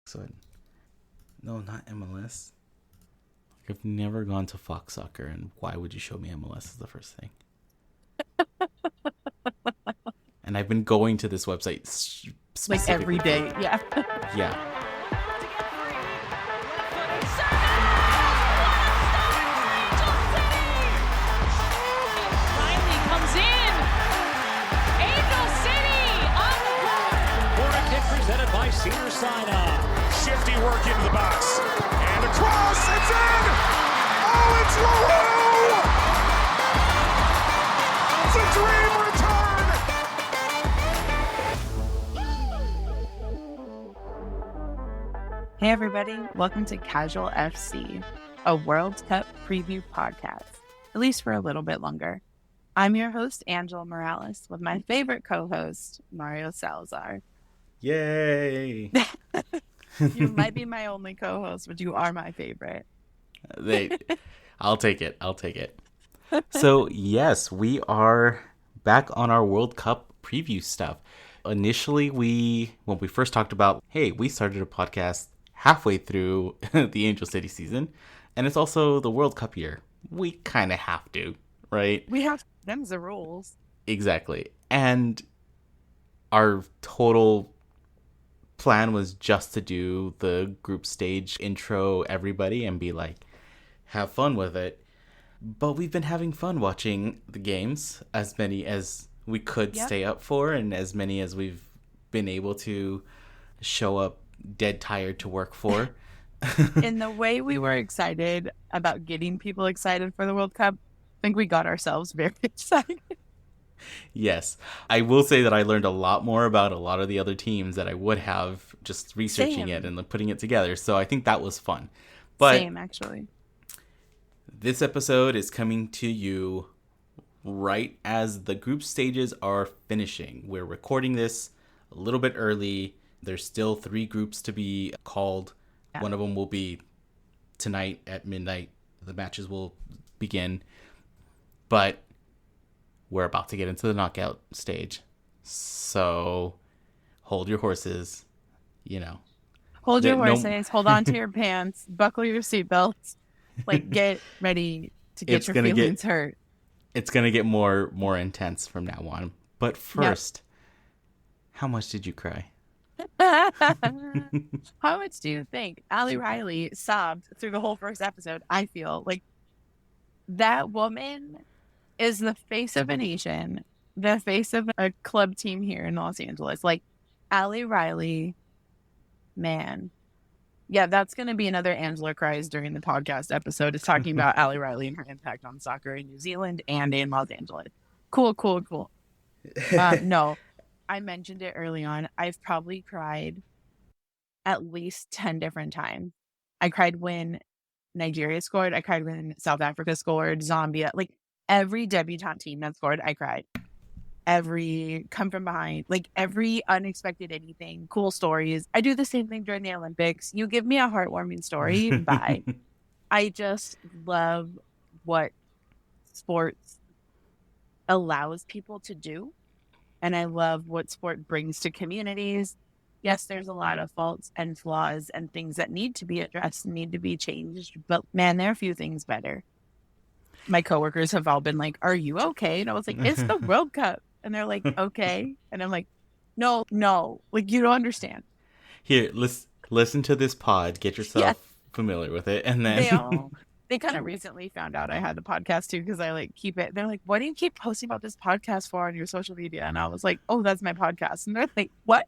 So, no, not MLS. I've never gone to Fox Soccer, and why would you show me MLS is the first thing. And I've been going to this website like every day. Yeah. Yeah. Riley comes in. Angel City on the board. Corner kick presented by Cedar Sinai. Shifty work into the box. And across. It's in. Oh, it's LaRue. It's a dream return. Hey, everybody. Welcome to Casual FC, a World Cup preview podcast, at least for a little bit longer. I'm your host, Angela Morales, with my favorite co-host, Mario Salazar. Yay! You might be my only co-host, but you are my favorite. I'll take it. So, yes, we are back on our World Cup preview stuff. Initially, when we first talked about, hey, we started a podcast halfway through the Angel City season, and it's also the World Cup year. We kind of have to, right? We have them's the rules. Exactly. And our total plan was just to do the group stage intro everybody and be like, have fun with it. But we've been having fun watching the games, as many as we could stay up for, and as many as we've been able to show up dead tired to work for. In the way we were excited about getting people excited for the World Cup, I think we got ourselves very excited. Yes. I will say that I learned a lot more about a lot of the other teams that I would have just researching it and putting it together. So I think that was fun. But Same, actually. This episode is coming to you right as the group stages are finishing. We're recording this a little bit early. There's still 3 groups to be called. Yeah. One of them will be tonight at midnight. The matches will begin. But we're about to get into the knockout stage. So hold your horses, Hold your horses, hold on to your pants, buckle your seatbelts, get ready to get your feelings hurt. It's going to get more intense from now on. But first, How much did you cry? How much do you think Ali Riley sobbed through the whole first episode? I feel like that woman is the face of a nation, the face of a club team here in Los Angeles. Ali Riley, man. Yeah, that's going to be another Angela Cries during the podcast episode. Is talking about Ali Riley and her impact on soccer in New Zealand and in Los Angeles. Cool. No, I mentioned it early on. I've probably cried at least 10 different times. I cried when Nigeria scored. I cried when South Africa scored. Zambia. Every debutante team that scored, I cried. Every come from behind, every unexpected anything, cool stories. I do the same thing during the Olympics. You give me a heartwarming story, bye. I just love what sports allows people to do. And I love what sport brings to communities. Yes, there's a lot of faults and flaws and things that need to be addressed and need to be changed. But man, there are a few things better. My coworkers have all been like, are you okay? And I was like, it's the World Cup. And they're like, okay. And I'm like, no, you don't understand. Here, listen to this pod. Get yourself familiar with it. And then they kind of recently found out I had the podcast too, because I keep it. They're like, what do you keep posting about this podcast for on your social media? And I was like, oh, that's my podcast. And they're like, what?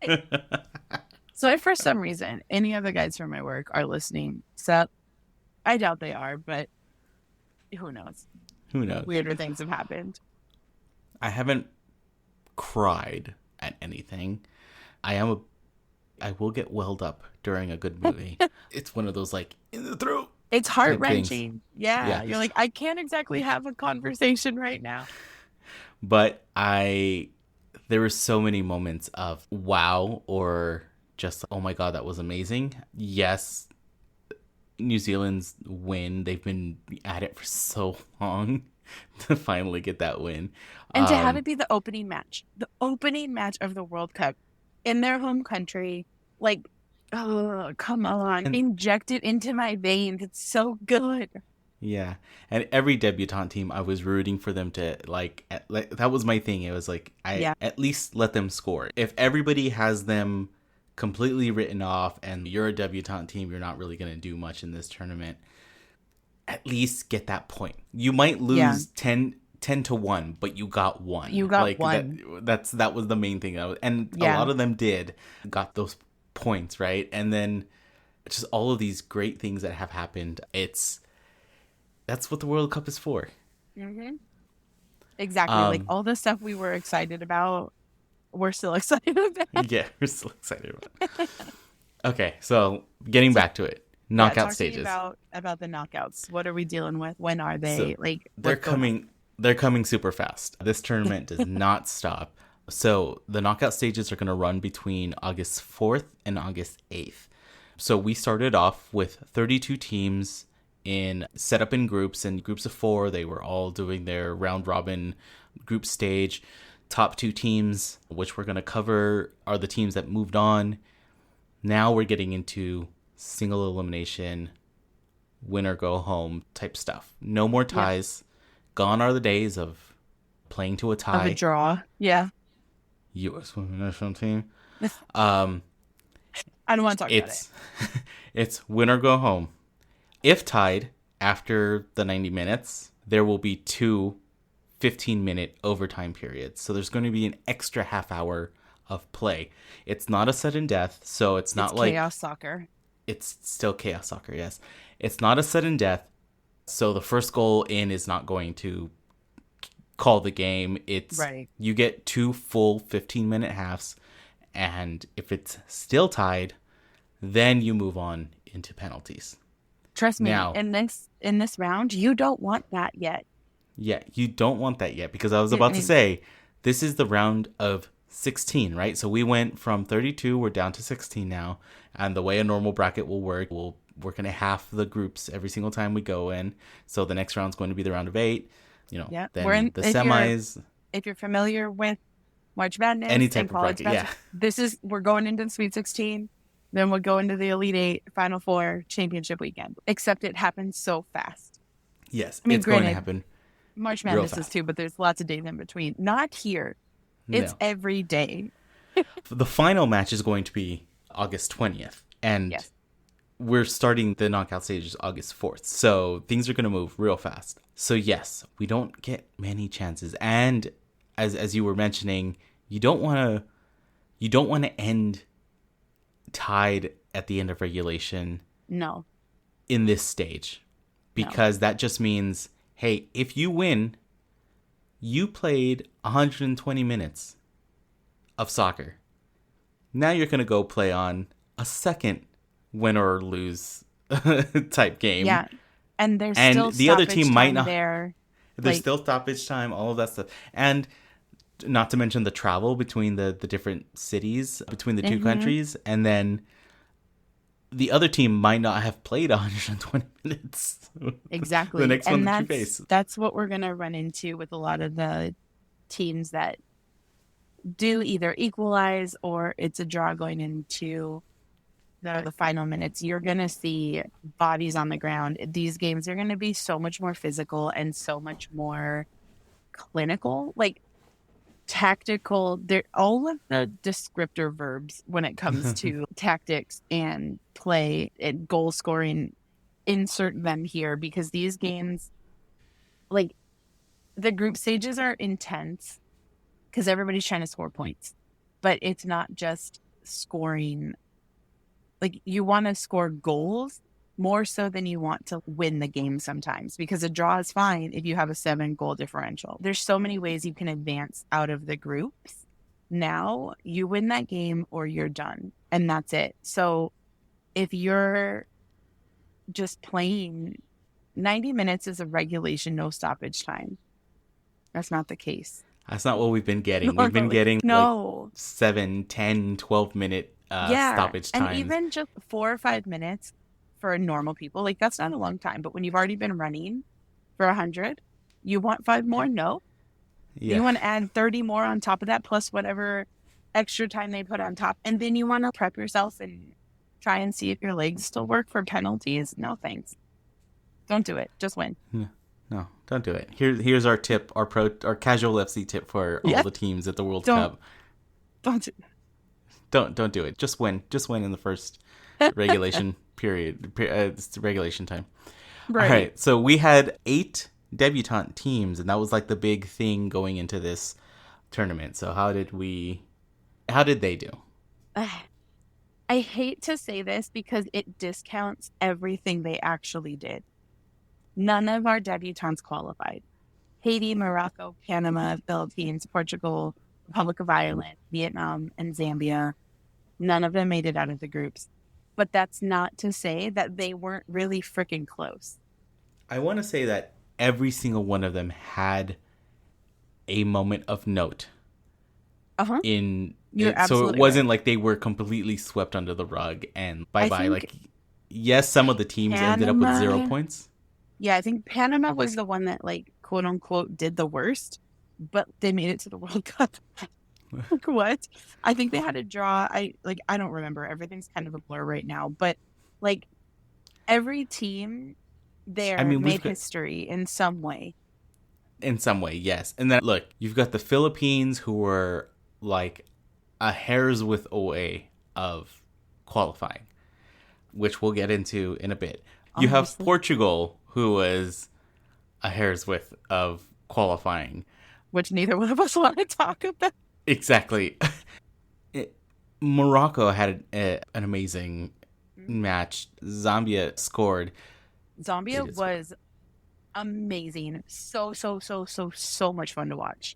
So for some reason, any of the guys from my work are listening. So I doubt they are, but who knows? Weirder things have happened. I haven't cried at anything. I will get welled up during a good movie. It's one of those in the throat. It's heart-wrenching. Yeah. You're like, I can't exactly have a conversation right now. But there were so many moments of wow or just, oh my God, that was amazing. Yes, New Zealand's win. They've been at it for so long to finally get that win. And to have it be the opening match of the World Cup in their home country. Oh, come on. And- Inject it into my veins. It's so good. Yeah. And every debutante team, I was rooting for them to that was my thing. It was like, at least let them score. If everybody has them completely written off and you're a debutante team, you're not really going to do much in this tournament, at least get that point. You might lose 10 to 1, but you got one. You got one. That was the main thing. A lot of them got those points, right? And then just all of these great things that have happened. That's what the World Cup is for. Mm-hmm. Exactly. Like all the stuff we were excited about, we're still excited about. Yeah, we're still excited about it. Okay, so getting back to it. Knockout stages. About the knockouts. What are we dealing with? When are they? So they're coming super fast. This tournament does not stop. So the knockout stages are going to run between August 4th and August 8th. So we started off with 32 teams set up in groups of 4. They were all doing their round robin group stage. Top 2 teams, which we're going to cover, are the teams that moved on. Now we're getting into single elimination, winner go home type stuff. No more ties. Gone are the days of playing to a tie. Of a draw. Yeah. U.S. Women's National Team. I don't want to talk about it. It's win or go home. If tied after the 90 minutes, there will be 2 15-minute overtime periods. So there's going to be an extra half hour of play. It's not a sudden death, so it's not like chaos soccer. It's still chaos soccer, yes. It's not a sudden death, so the first goal in is not going to call the game. It's right. You get 2 full 15-minute halves, and if it's still tied, then you move on into penalties. Trust me, now, in this round, you don't want that yet. Yeah, you don't want that yet, because I was about to say, this is the round of 16, right? So we went from 32, we're down to 16 now, and the way a normal bracket will work, we're going to half the groups every single time we go in. So the next round's going to be the round of 8. Then the semis. If you're familiar with March Madness, any type of bracket, we're going into the Sweet 16. Then we'll go into the Elite 8, Final 4, Championship weekend. Except it happens so fast. Yes, it's going to happen. March Madness is too, but there's lots of days in between. Not here. It's every day. The final match is going to be August 20th. And we're starting the knockout stages August 4th. So things are going to move real fast. So yes, we don't get many chances. And as you were mentioning, you don't want to end tied at the end of regulation. No. In this stage. Because that just means, hey, if you win, you played 120 minutes of soccer. Now you're going to go play on a second win or lose type game. Yeah. And there's still the other team might not there. There's still stoppage time, all of that stuff. And not to mention the travel between the different cities, between the two countries. And then the other team might not have played 120 minutes. Exactly. The next one that you face. That's what we're going to run into with a lot of the teams that do either equalize or it's a draw going into the final minutes. You're going to see bodies on the ground. These games are going to be so much more physical and so much more clinical. Like, tactical, they're all of the descriptor verbs when it comes to tactics and play and goal scoring, insert them here, because these games, like, the group stages are intense because everybody's trying to score points, but it's not just scoring. Like, you want to score goals more so than you want to win the game sometimes, because a draw is fine if you have a 7-goal differential. There's so many ways you can advance out of the groups. Now you win that game or you're done, and that's it. So if you're just playing 90 minutes is a regulation, no stoppage time. That's not the case. That's not what we've been getting. Normally, we've been getting like 7, 10, 12-minute stoppage times. And even just 4 or 5 minutes for normal people, like, that's not a long time. But when you've already been running for 100, you want 5 more? No. Yeah. You want to add 30 more on top of that, plus whatever extra time they put on top. And then you want to prep yourself and try and see if your legs still work for penalties. No, thanks. Don't do it. Just win. No, don't do it. Here's our tip, our casual FC tip for all the teams at the World Cup. Don't do it. Just win. Just win in the first regulation period. It's regulation time. Right. All right. So we had 8 debutante teams, and that was like the big thing going into this tournament. So how did they do? I hate to say this because it discounts everything they actually did. None of our debutantes qualified. Haiti, Morocco, Panama, Philippines, Portugal, Republic of Ireland, Vietnam, and Zambia. None of them made it out of the groups. But that's not to say that they weren't really freaking close. I want to say that every single one of them had a moment of note. Uh-huh. So it wasn't like they were completely swept under the rug and bye-bye. Like, yes, some of the teams ended up with 0 points. Yeah, I think Panama was the one that, like, quote unquote, did the worst, but they made it to the World Cup. Like, what? I think they had a draw. I don't remember. Everything's kind of a blur right now, but like every team there made history in some way. In some way, yes. And then look, you've got the Philippines who were like a hair's width away of qualifying, which we'll get into in a bit. You have Portugal, who was a hair's width of qualifying, which neither one of us want to talk about. Exactly. Morocco had an amazing match. Zambia scored. Zambia was amazing. So much fun to watch.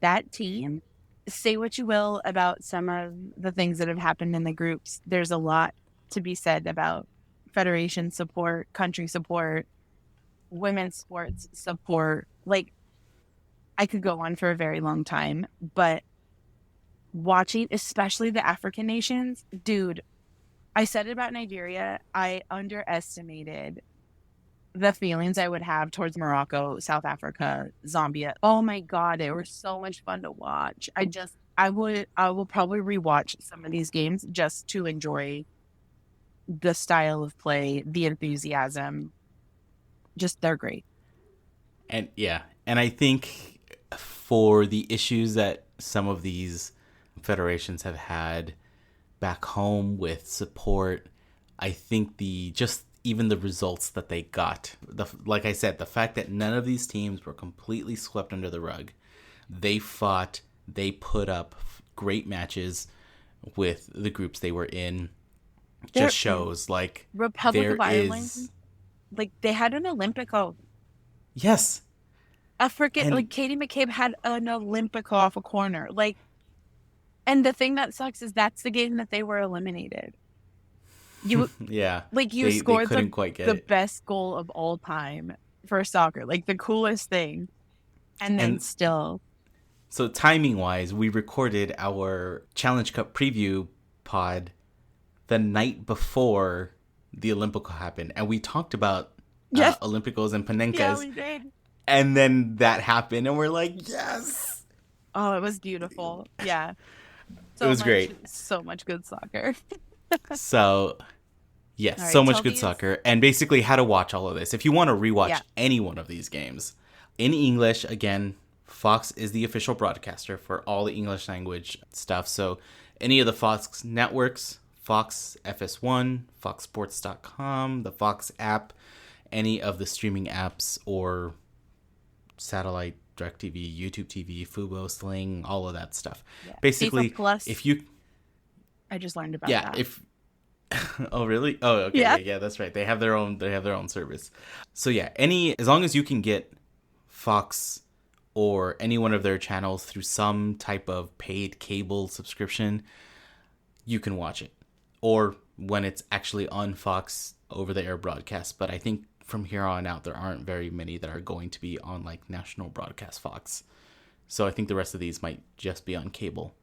That team, say what you will about some of the things that have happened in the groups. There's a lot to be said about federation support, country support, women's sports support. Like, I could go on for a very long time, but watching, especially the African nations, dude, I said it about Nigeria. I underestimated the feelings I would have towards Morocco, South Africa, Zambia. Oh my God, they were so much fun to watch. I will probably rewatch some of these games just to enjoy the style of play, the enthusiasm. Just, they're great. And I think for the issues that some of these federations have had back home with support, I think even the results that they got, like I said, the fact that none of these teams were completely swept under the rug, they fought, they put up great matches with the groups they were in, just shows like Republic of Ireland, like they had an Olympico. Yes. Like Katie McCabe had an Olympico off a corner. Like, and the thing that sucks is that's the game that they were eliminated. You scored the best goal of all time for soccer, like the coolest thing, and still. So timing wise, we recorded our Challenge Cup preview pod the night before the Olympico happened, and we talked about Olympicos and Panencas. Yeah, we did. And then that happened, and we're like, yes! Oh, it was beautiful. Yeah. It was great. So much good soccer. So, yes, right, so much good soccer. And basically how to watch all of this. If you want to rewatch any one of these games, in English, again, Fox is the official broadcaster for all the English language stuff. So any of the Fox networks, Fox FS1, foxsports.com, the Fox app, any of the streaming apps or satellite, DirecTV, YouTube TV, Fubo, Sling, all of that stuff. Yeah. Basically, if you... I just learned about that. Oh, really? Oh, okay. Yeah, that's right. They have their own service. So yeah, as long as you can get Fox or any one of their channels through some type of paid cable subscription, you can watch it. Or when it's actually on Fox over-the-air broadcast. But I think from here on out, there aren't very many that are going to be on like national broadcast Fox. So I think the rest of these might just be on cable.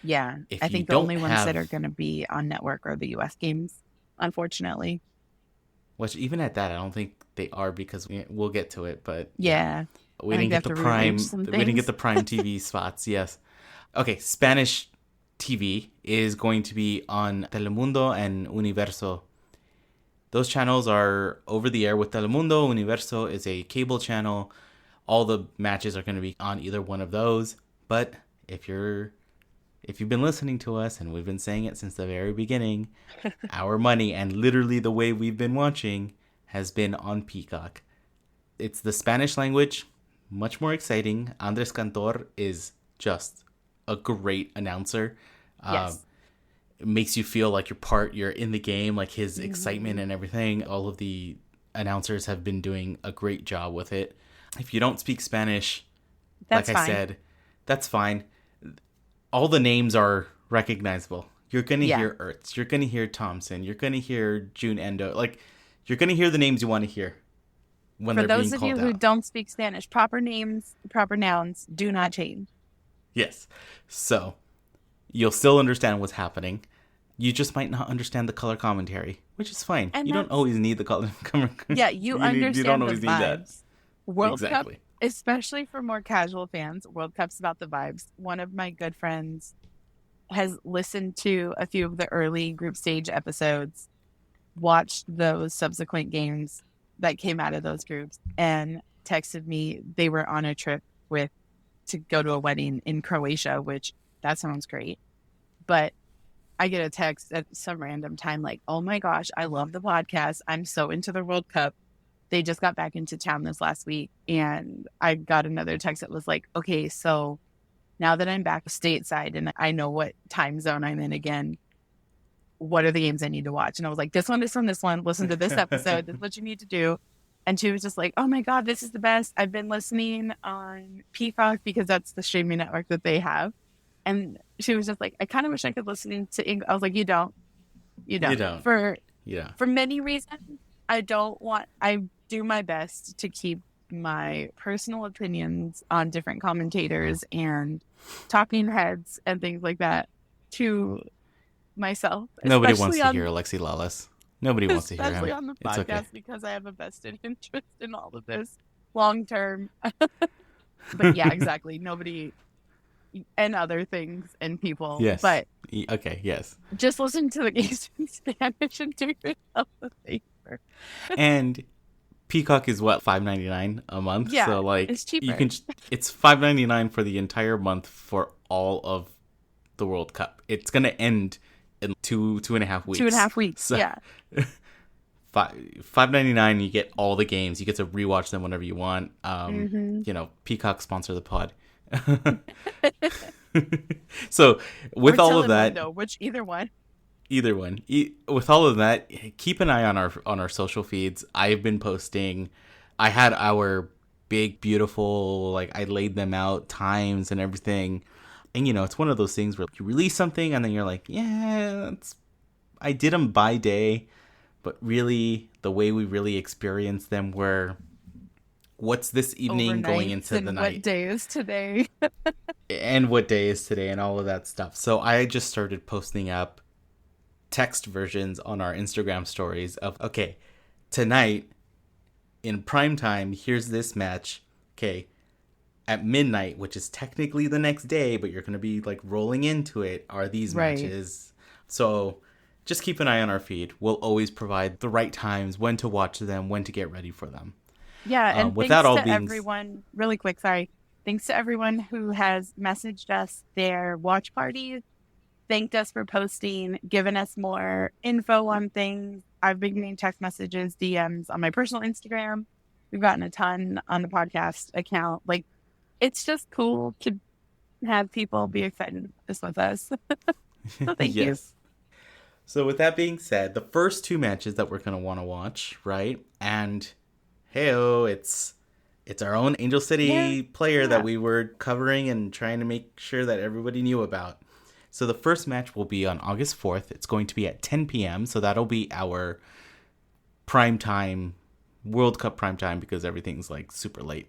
Yeah, I think the only ones that are going to be on network are the U.S. games, unfortunately. Which even at that, I don't think they are, because we'll get to it. But yeah, we didn't get the prime. We didn't get the prime TV spots. Yes. Okay, Spanish TV is going to be on Telemundo and Universo. Those channels are over the air with Telemundo. Universo is a cable channel. All the matches are going to be on either one of those. But if you've been listening to us, and we've been saying it since the very beginning, our money and literally the way we've been watching has been on Peacock. It's the Spanish language, much more exciting. Andres Cantor is just a great announcer. Yes. It makes you feel like you're in the game, like his excitement and everything. All of the announcers have been doing a great job with it. If you don't speak Spanish, That's like I fine. said, that's fine. All the names are recognizable. You're going to hear Ertz. You're going to hear Thompson. You're going to hear June Endo. Like, you're going to hear the names you want to hear when For they're those being of called you out. who don't speak Spanish, proper names, proper nouns do not change. Yes. So, you'll still understand what's happening. You just might not understand the color commentary, which is fine. And you don't always need the color commentary. Yeah, you understand you don't the always need vibes. that. World Exactly. Cup, especially for more casual fans, World Cup's about the vibes. One of my good friends has listened to a few of the early group stage episodes, watched those subsequent games that came out of those groups, and texted me they were on a trip to go to a wedding in Croatia, which that sounds great. But I get a text at some random time like, oh my gosh, I love the podcast. I'm so into the World Cup. They just got back into town this last week. And I got another text that was like, okay, so now that I'm back stateside and I know what time zone I'm in again, what are the games I need to watch? And I was like, this one is from this one. Listen to this episode. This is what you need to do. And she was just like, oh my God, this is the best. I've been listening on Peacock because that's the streaming network that they have. And she was just like, I kind of wish I could listen to English. I was like, you don't. You don't. For many reasons, I do my best to keep my personal opinions on different commentators and talking heads and things like that to myself. Nobody wants to hear Alexi Lawless. Nobody wants to hear him. Especially on the podcast, okay. because I have a vested interest in all of this long term. But yeah, exactly. Nobody and other things and people. Yes. But okay, yes. just listen to the games in Spanish and do yourself a favor. And Peacock is what, $5.99 a month? Yeah, so like it's cheaper. It's $5.99 for the entire month for all of the World Cup. It's gonna end in 2.5 weeks. 2.5 weeks. So, yeah. $5.99, you get all the games. You get to rewatch them whenever you want. You know, Peacock sponsor the pod. So with all of that, either one. With all of that, keep an eye on our social feeds. I've been posting. I had our big, beautiful, like I laid them out times and everything. And, you know, it's one of those things where you release something and then you're like, yeah, I did them by day. But really, the way we really experienced them were, what's this evening going into the night? What day is today? And what day is today and all of that stuff. So I just started posting up text versions on our Instagram stories of, okay, tonight in prime time, here's this match. Okay. At midnight, which is technically the next day, but you're going to be like rolling into it, are these matches. So just keep an eye on our feed. We'll always provide the right times, when to watch them, when to get ready for them. Yeah, and with thanks that all to being everyone, really quick, sorry. Thanks to everyone who has messaged us their watch parties, thanked us for posting, given us more info on things. I've been getting text messages, DMs on my personal Instagram. We've gotten a ton on the podcast account. Like, it's just cool to have people be excited with us. So thank you. So with that being said, the first two matches that we're going to want to watch, right? And hey-oh, it's our own Angel City player that we were covering and trying to make sure that everybody knew about. So the first match will be on August 4th. It's going to be at 10 p.m. So that'll be our primetime, World Cup primetime, because everything's like super late.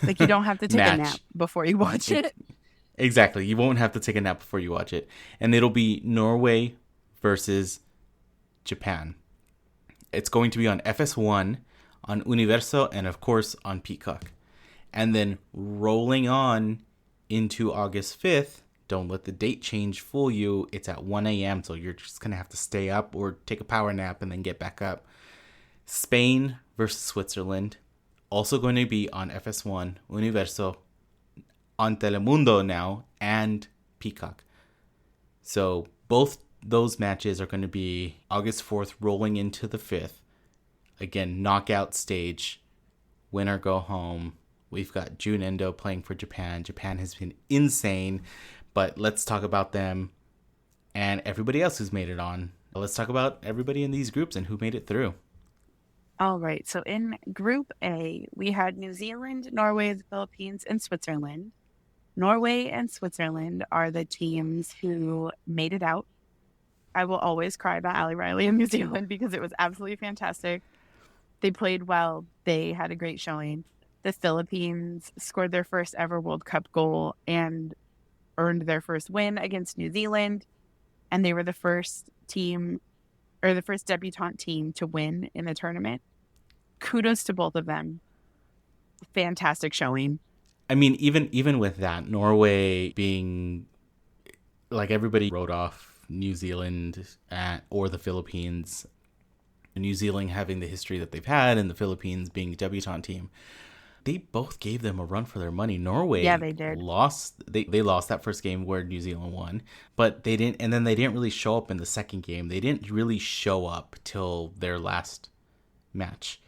Like, you don't have to take a nap before you watch it. Exactly. You won't have to take a nap before you watch it. And it'll be Norway versus Japan. It's going to be on FS1, on Universo, and of course on Peacock. And then rolling on into August 5th, Don't let the date change fool you. It's at 1 a.m., so you're just going to have to stay up or take a power nap and then get back up. Spain versus Switzerland, also going to be on FS1, Universo, on Telemundo now, and Peacock. So both those matches are going to be August 4th rolling into the 5th. Again, knockout stage, win or go home. We've got Jun Endo playing for Japan. Japan has been insane, but let's talk about them and everybody else who's made it on. Let's talk about everybody in these groups and who made it through. All right. So in Group A, we had New Zealand, Norway, the Philippines, and Switzerland. Norway and Switzerland are the teams who made it out. I will always cry about Ali Riley in New Zealand because it was absolutely fantastic. They played well. They had a great showing. The Philippines scored their first ever World Cup goal and earned their first win against New Zealand. And they were the first team, or the first debutante team to win in the tournament. Kudos to both of them. Fantastic showing. I mean, even with that, Norway being, like, everybody wrote off New Zealand or the Philippines. New Zealand having the history that they've had and the Philippines being a debutante team. They both gave them a run for their money. Norway, yeah, they did. They lost that first game where New Zealand won, but they didn't. And then they didn't really show up in the second game. They didn't really show up till their last match,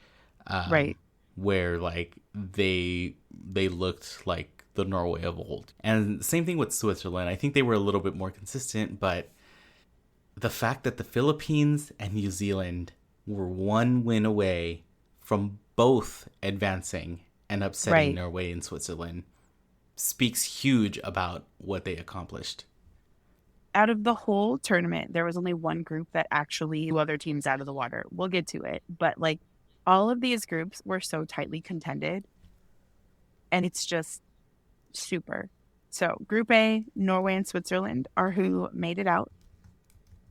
right? Where like they looked like the Norway of old. And same thing with Switzerland. I think they were a little bit more consistent, but the fact that the Philippines and New Zealand were one win away from both advancing and upsetting Norway and Switzerland speaks huge about what they accomplished. Out of the whole tournament, there was only one group that actually blew other teams out of the water. We'll get to it. But like all of these groups were so tightly contended. And it's just super. So Group A, Norway and Switzerland are who made it out.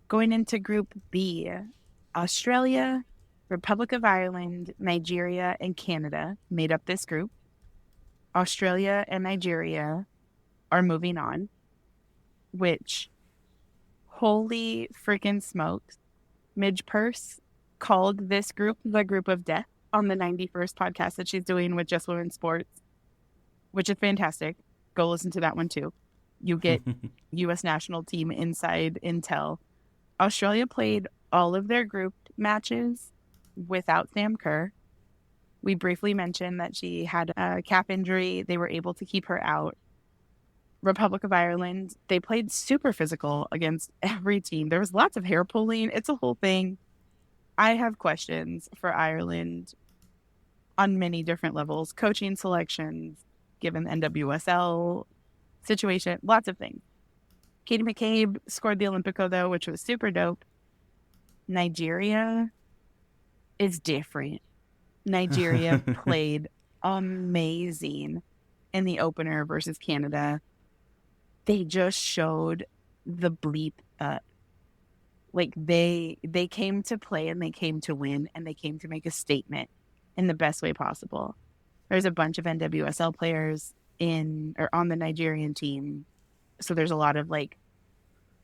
Going into Group B, Australia, Republic of Ireland, Nigeria, and Canada made up this group. Australia and Nigeria are moving on, which, holy freaking smokes, Midge Purse called this group the group of death on the 91st podcast that she's doing with Just Women Sports, which is fantastic. Go listen to that one too. You get U.S. national team inside intel. Australia played all of their group matches without Sam Kerr. We briefly mentioned that she had a calf injury. They were able to keep her out. Republic of Ireland, they played super physical against every team. There was lots of hair pulling. It's a whole thing. I have questions for Ireland on many different levels. Coaching selections, given the NWSL situation, lots of things. Katie McCabe scored the Olympico, though, which was super dope. Nigeria is different. Nigeria played amazing in the opener versus Canada. They just showed the bleep up. Like they came to play and they came to win and they came to make a statement in the best way possible. There's a bunch of NWSL players on the Nigerian team. So there's a lot of like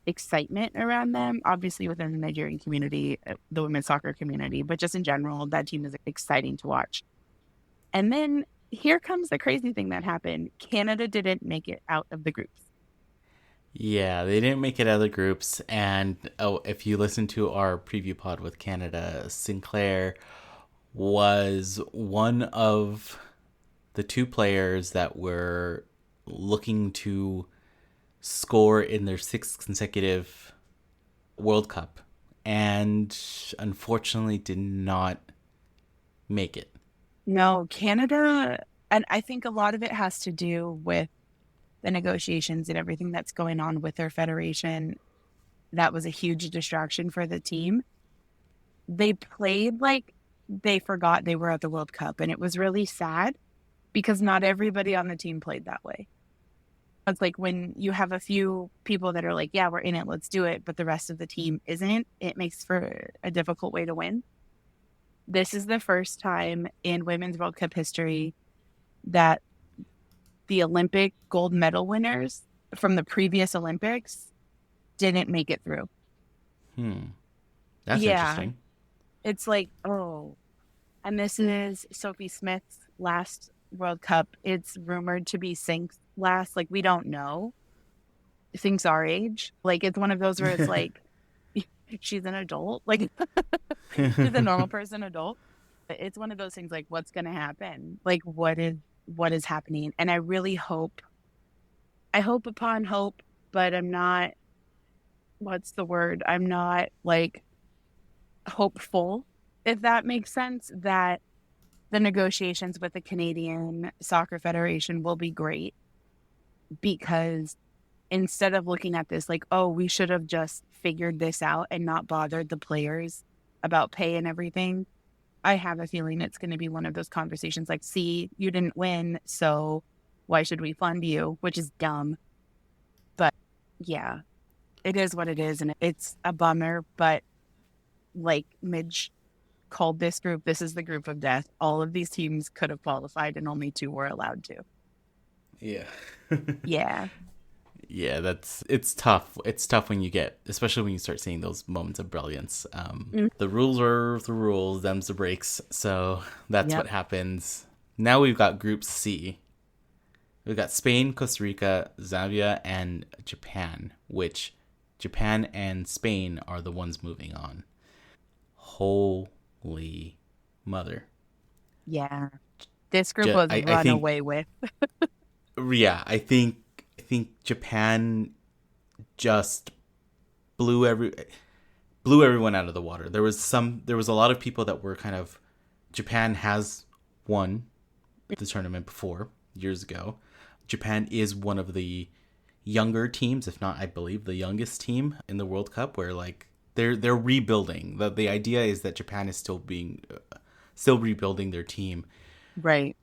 excitement around them, obviously within the Nigerian community, the women's soccer community, but just in general, that team is exciting to watch. And then here comes the crazy thing that happened. Canada didn't make it out of the groups. Yeah, they didn't make it out of the groups. And if you listen to our preview pod with Canada, Sinclair was one of the two players that were looking to score in their 6th consecutive World Cup and unfortunately did not make it. No, Canada, and I think a lot of it has to do with the negotiations and everything that's going on with their federation. That was a huge distraction for the team. They played like they forgot they were at the World Cup, and it was really sad because not everybody on the team played that way. It's like when you have a few people that are like, yeah, we're in it, let's do it, but the rest of the team isn't, it makes for a difficult way to win. This is the first time in Women's World Cup history that the Olympic gold medal winners from the previous Olympics didn't make it through. That's Yeah. interesting. It's like, oh, and this is Sophie Smith's last World Cup. It's rumored to be Sink's last. Like, we don't know. Sink's our age. Like, it's one of those where it's like, she's an adult. Like, she's a normal person adult. It's one of those things like, what's going to happen? Like, what is happening? And I really hope upon hope, but I'm not, what's the word? I'm not like hopeful, if that makes sense, that the negotiations with the Canadian Soccer Federation will be great, because instead of looking at this like, oh, we should have just figured this out and not bothered the players about pay and everything, I have a feeling it's going to be one of those conversations like, see, you didn't win, so why should we fund you? Which is dumb. But yeah, it is what it is. And it's a bummer. But like Midge called this group, this is the group of death. All of these teams could have qualified and only 2 were allowed to. Yeah. Yeah. Yeah, it's tough. It's tough when you get, especially when you start seeing those moments of brilliance. The rules are the rules, them's the breaks. So that's what happens. Now we've got Group C. We've got Spain, Costa Rica, Zambia, and Japan, which Japan and Spain are the ones moving on. Holy mother. Yeah. This group was run away with. Yeah, I think Japan just blew everyone out of the water. There was a lot of people that were kind of, Japan has won the tournament before, years ago. Japan is one of the younger teams, if not, I believe, the youngest team in the World Cup, where like they're rebuilding. The idea is that Japan is still rebuilding their team. Right.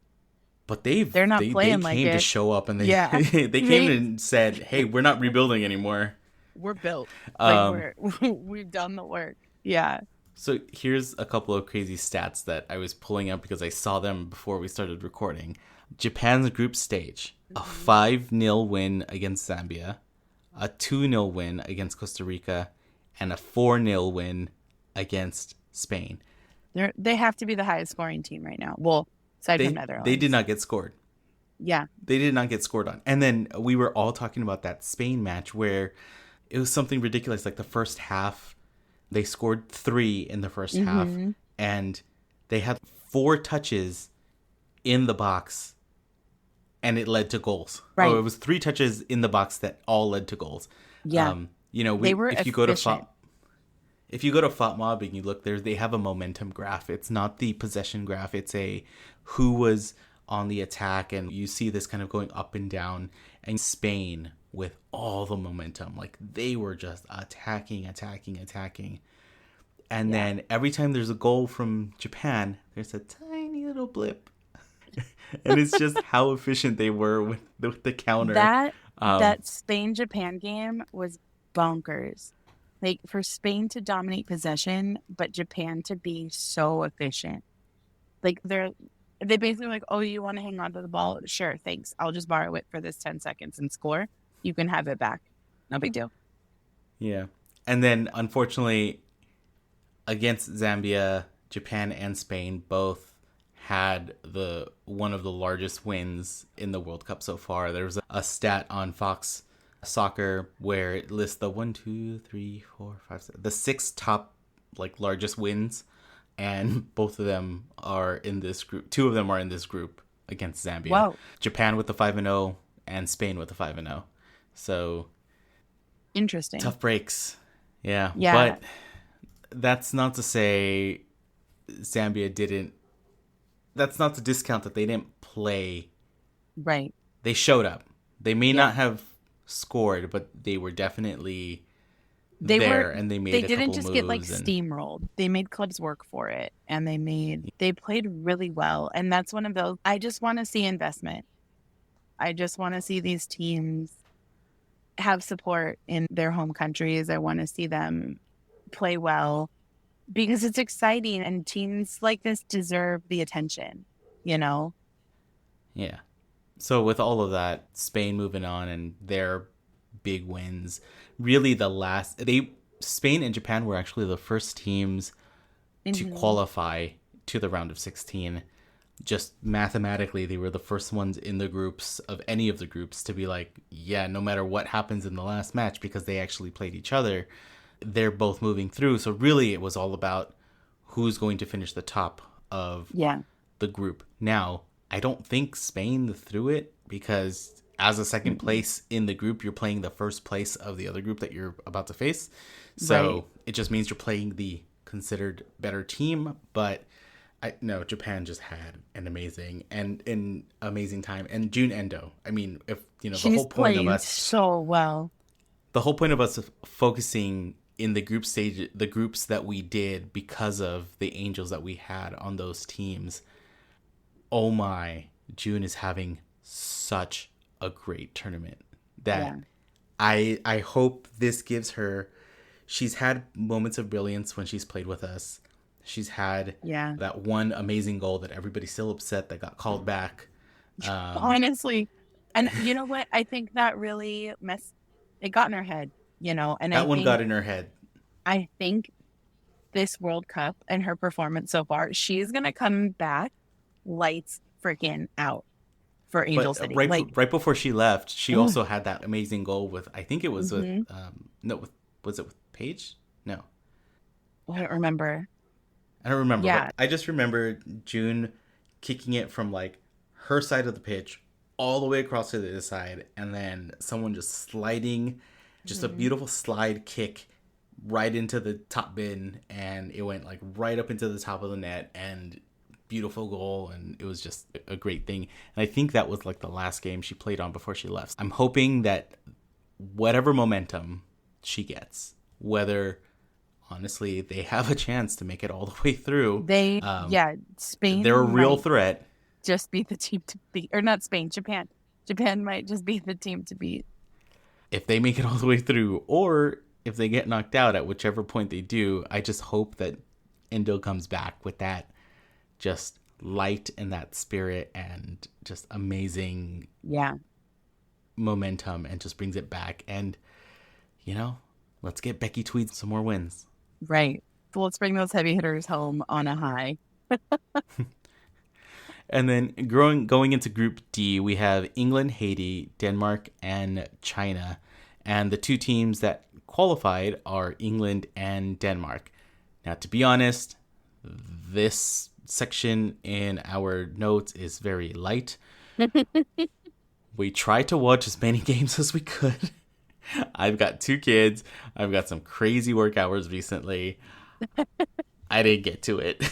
But they're not playing like it. They came to show up, and they came and said, "Hey, we're not rebuilding anymore. We're built. Like we've done the work." Yeah. So here's a couple of crazy stats that I was pulling up because I saw them before we started recording. Japan's group stage: a 5-0 win against Zambia, a 2-0 win against Costa Rica, and a 4-0 win against Spain. They have to be the highest scoring team right now. Well, aside from Netherlands. They did not get scored. Yeah. They did not get scored on. And then we were all talking about that Spain match where it was something ridiculous. Like the first half, they scored 3 in the first half, and they had 4 touches in the box, and it led to goals. Right. Oh, it was 3 touches in the box that all led to goals. Yeah. They were efficient. If you go to FOTMob and you look there, they have a momentum graph. It's not the possession graph. It's a who was on the attack, and you see this kind of going up and down. And Spain, with all the momentum, like they were just attacking. And then every time there's a goal from Japan, there's a tiny little blip. And it's just how efficient they were with the counter. That Spain-Japan game was bonkers. Like, for Spain to dominate possession, but Japan to be so efficient. Like, they basically like, oh, you want to hang on to the ball? Sure, thanks. I'll just borrow it for this 10 seconds and score. You can have it back. No big deal. Yeah. And then, unfortunately, against Zambia, Japan and Spain both had one of the largest wins in the World Cup so far. There was a stat on Fox Soccer where it lists the 6 top largest wins, and both of them are in this group. 2 of them are in this group against Zambia. Wow. Japan with the 5-0 and Spain with the 5-0. So interesting. Tough breaks. Yeah. But that's not to say Zambia didn't. That's not to discount that they didn't play. Right. They showed up. They may not have scored, but they were definitely there, and they made a couple moves. They didn't just get steamrolled. They made clubs work for it, and they played really well. And that's one of those. I just want to see investment. I just want to see these teams have support in their home countries. I want to see them play well, because it's exciting, and teams like this deserve the attention, you know? Yeah. So with all of that, Spain moving on, and they're big wins. Really, Spain and Japan were actually the first teams to qualify to the round of 16. Just mathematically, they were the first ones in the groups of any of the groups to be like, yeah, no matter what happens in the last match, because they actually played each other, they're both moving through. So really, it was all about who's going to finish the top of the group. Now, I don't think Spain threw it, because as a second place in the group, you're playing the first place of the other group that you're about to face. So it just means you're playing the considered better team. But no, Japan just had an amazing time. And June Endo, I mean, if the whole point of us so well. The whole point of us focusing in the group stage, the groups that we did because of the Angels that we had on those teams. Oh my, June is having such a great tournament that I hope this gives her. She's had moments of brilliance when she's played with us. She's had that one amazing goal that everybody's still upset that got called back. Honestly. And you know what? I think that really it got in her head, and that one got in her head. I think this World Cup and her performance so far, she's going to come back lights freaking out for Angel City. Right before she left, she also had that amazing goal with, I think it was was it with Paige? No. I don't remember. Yeah. I just remember June kicking it from like her side of the pitch all the way across to the other side, and then someone just sliding, just a beautiful slide kick right into the top bin, and it went like right up into the top of the net, and beautiful goal, and it was just a great thing. And I think that was like the last game she played on before she left. I'm hoping that whatever momentum she gets, whether honestly they have a chance to make it all the way through, Spain, they're a real threat. Just be the team to beat, or not Spain, Japan might just be the team to beat if they make it all the way through, or if they get knocked out at whichever point they do. I just hope that Endo comes back with that just light and that spirit and just amazing momentum, and just brings it back. And let's get Becky Tweed some more wins. Right. So let's bring those heavy hitters home on a high. And then going into Group D, we have England, Haiti, Denmark, and China. And the two teams that qualified are England and Denmark. Now, to be honest, this section in our notes is very light. We tried to watch as many games as we could. I've got 2 kids. I've got some crazy work hours recently. I didn't get to it.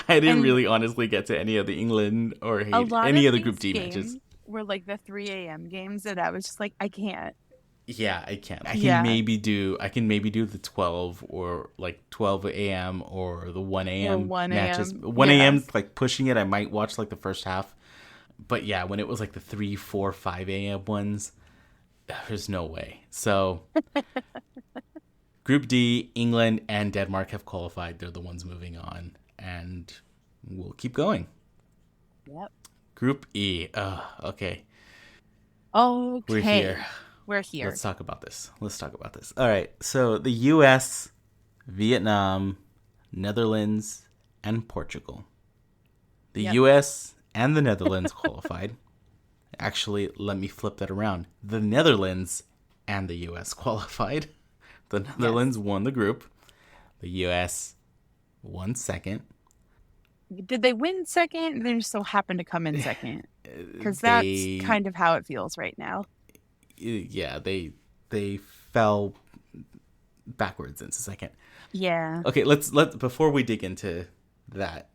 I didn't really honestly get to any of the England or any of the Group D matches. Were like the 3 a.m. games that I was just like, I can't. Yeah, I can. I can maybe do the 12 or like 12 a.m. or the 1 a.m. matches. 1 a.m. like pushing it. I might watch like the first half. But yeah, when it was like the 3, 4, 5 a.m. ones, there's no way. So Group D, England and Denmark have qualified. They're the ones moving on, and we'll keep going. Yep. Group E. Okay. Okay. We're here. Let's talk about this. All right. So the U.S., Vietnam, Netherlands, and Portugal. The U.S. and the Netherlands qualified. Actually, let me flip that around. The Netherlands and the U.S. qualified. The Netherlands won the group. The U.S. won second. Did they win second? They just so happened to come in second. Because that's kind of how it feels right now. Yeah, they fell backwards into second. Yeah. Okay, let's before we dig into that,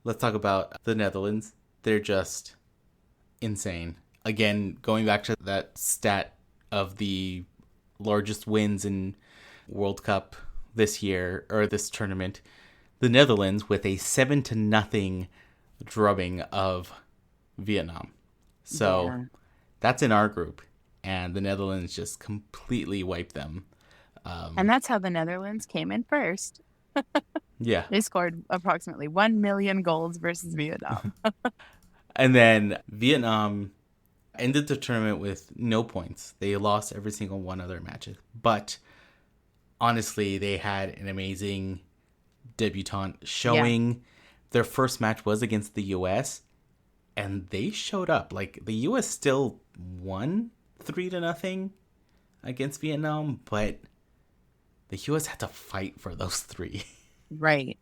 let's talk about the Netherlands. They're just insane. Again, going back to that stat of the largest wins in World Cup this year, or this tournament, the Netherlands with a 7-0 drubbing of Vietnam. So that's in our group, and the Netherlands just completely wiped them. And that's how the Netherlands came in first. Yeah. They scored approximately 1 million goals versus Vietnam. And then Vietnam, Ended the tournament with no points. They lost every single one of their matches. But honestly, they had an amazing debutante showing. Yeah. Their first match was against the U.S., and they showed up. Like, the U.S. still won 3-0 against Vietnam, but the U.S. had to fight for those 3. Right.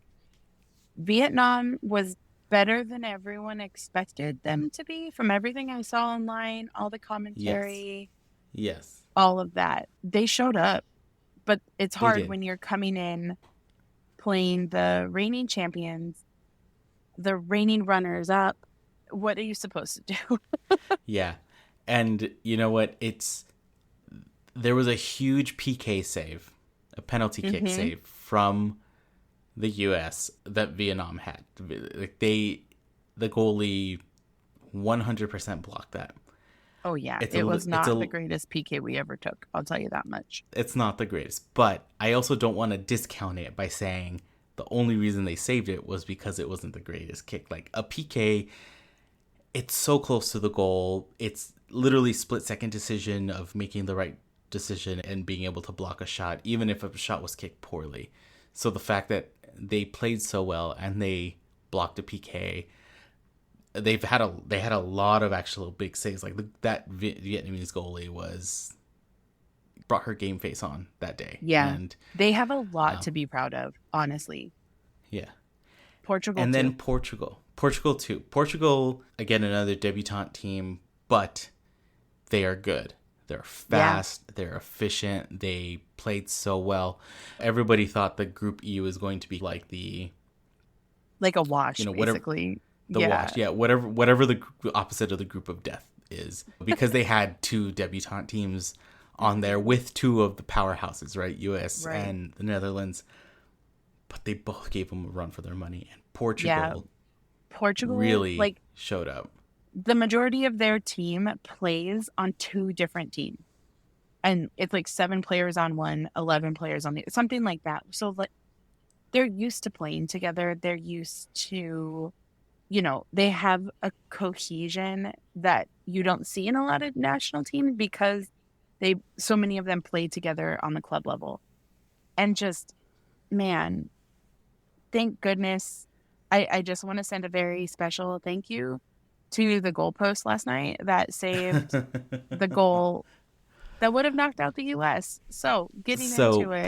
Vietnam was better than everyone expected them to be, from everything I saw online, all the commentary. Yes. All of that. They showed up, but it's hard when you're coming in playing the reigning champions, the reigning runners-up. What are you supposed to do? Yeah. And you know what? There was a huge PK save, a penalty kick save from the U.S. that Vietnam had. Like, the goalie 100% blocked that. Oh, yeah. It was not the greatest PK we ever took. I'll tell you that much. It's not the greatest. But I also don't want to discount it by saying the only reason they saved it was because it wasn't the greatest kick. Like, a PK, it's so close to the goal. It's literally split-second decision of making the right decision and being able to block a shot, even if a shot was kicked poorly. So the fact that they played so well and they blocked a PK, they had a lot of actual big saves. Like, that Vietnamese goalie brought her game face on that day. Yeah, and they have a lot to be proud of, honestly. Yeah. Portugal and too. Then Portugal too. Portugal, again, another debutante team, but they are good. They're fast, They're efficient, they played so well. Everybody thought the Group E was going to be like a wash, basically. Wash, whatever the opposite of the group of death is, because they had 2 debutante teams on there with 2 of the powerhouses, right? US and the Netherlands. But they both gave them a run for their money, and Portugal really showed up. The majority of their team plays on 2 different teams. And it's like 7 players on one, 11 players on the something like that. So they're used to playing together. They're used to, they have a cohesion that you don't see in a lot of national teams because so many of them play together on the club level. And just, man, thank goodness. I just want to send a very special thank you to the goalpost last night that saved the goal that would have knocked out the U.S. So into it.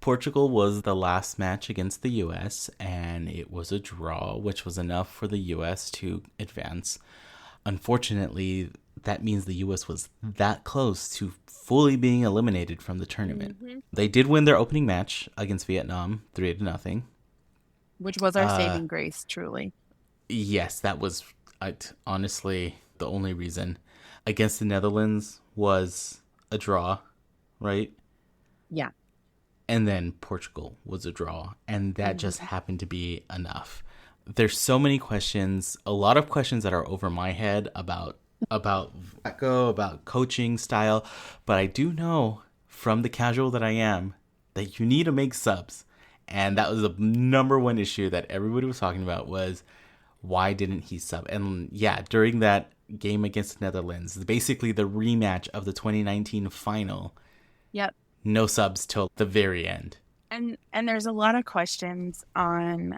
Portugal was the last match against the U.S. and it was a draw, which was enough for the U.S. to advance. Unfortunately, that means the U.S. was that close to fully being eliminated from the tournament. They did win their opening match against Vietnam 3-0. Which was our saving grace, truly. Yes, that was honestly the only reason. Against the Netherlands was a draw, right? Yeah. And then Portugal was a draw, and that just happened to be enough. There's so many questions, a lot of questions that are over my head about Vlatko, about coaching style, but I do know from the casual that I am that you need to make subs. And that was the number one issue that everybody was talking about was, why didn't he sub? And yeah, during that game against the Netherlands, basically the rematch of the 2019 final. Yep. No subs till the very end. And there's a lot of questions on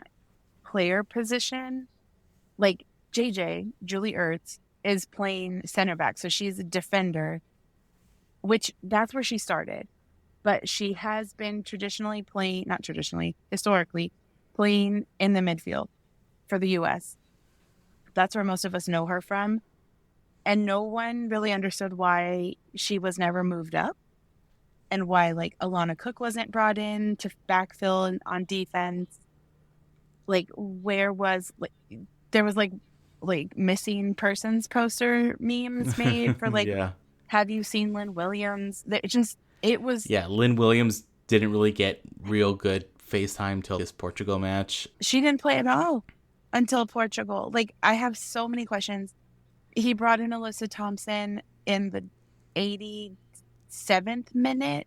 player position. Like JJ, Julie Ertz, is playing center back. So she's a defender, which that's where she started. But she has been historically playing in the midfield for the U.S. That's where most of us know her from. And no one really understood why she was never moved up and why, Alana Cook wasn't brought in to backfill on defense. There was missing persons poster memes made for, have you seen Lynn Williams? Lynn Williams didn't really get real good FaceTime till this Portugal match. She didn't play at all until Portugal. I have so many questions. He brought in Alyssa Thompson in the 87th minute,